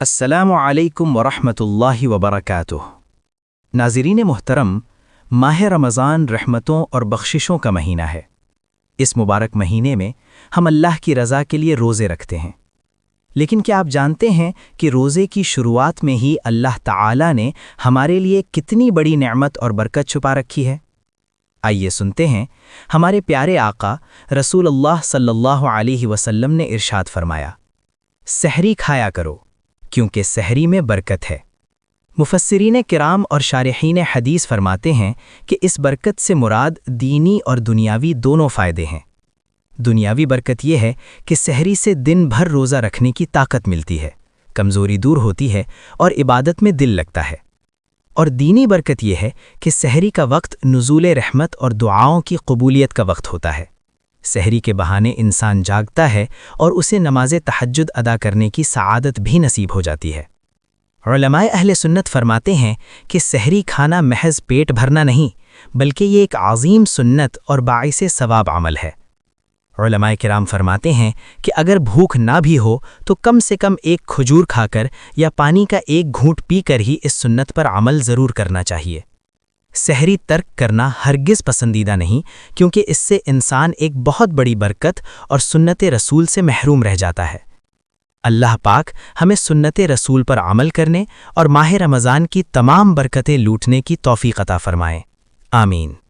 السلام علیکم ورحمۃ اللہ وبرکاتہ۔ ناظرین محترم، ماہ رمضان رحمتوں اور بخششوں کا مہینہ ہے۔ اس مبارک مہینے میں ہم اللہ کی رضا کے لیے روزے رکھتے ہیں، لیکن کیا آپ جانتے ہیں کہ روزے کی شروعات میں ہی اللہ تعالی نے ہمارے لیے کتنی بڑی نعمت اور برکت چھپا رکھی ہے؟ آئیے سنتے ہیں۔ ہمارے پیارے آقا رسول اللہ صلی اللہ علیہ وسلم نے ارشاد فرمایا، سحری کھایا کرو کیونکہ سحری میں برکت ہے۔ مفسرین کرام اور شارحین حدیث فرماتے ہیں کہ اس برکت سے مراد دینی اور دنیاوی دونوں فائدے ہیں۔ دنیاوی برکت یہ ہے کہ سحری سے دن بھر روزہ رکھنے کی طاقت ملتی ہے، کمزوری دور ہوتی ہے اور عبادت میں دل لگتا ہے۔ اور دینی برکت یہ ہے کہ سحری کا وقت نزول رحمت اور دعاؤں کی قبولیت کا وقت ہوتا ہے۔ سحری کے بہانے انسان جاگتا ہے اور اسے نماز تہجد ادا کرنے کی سعادت بھی نصیب ہو جاتی ہے۔ علماء اہل سنت فرماتے ہیں کہ سحری کھانا محض پیٹ بھرنا نہیں، بلکہ یہ ایک عظیم سنت اور باعث ثواب عمل ہے۔ علماء کرام فرماتے ہیں کہ اگر بھوک نہ بھی ہو تو کم سے کم ایک کھجور کھا کر یا پانی کا ایک گھونٹ پی کر ہی اس سنت پر عمل ضرور کرنا چاہیے۔ سحری ترک کرنا ہرگز پسندیدہ نہیں، کیونکہ اس سے انسان ایک بہت بڑی برکت اور سنت رسول سے محروم رہ جاتا ہے۔ اللہ پاک ہمیں سنت رسول پر عمل کرنے اور ماہ رمضان کی تمام برکتیں لوٹنے کی توفیق عطا فرمائے۔ آمین۔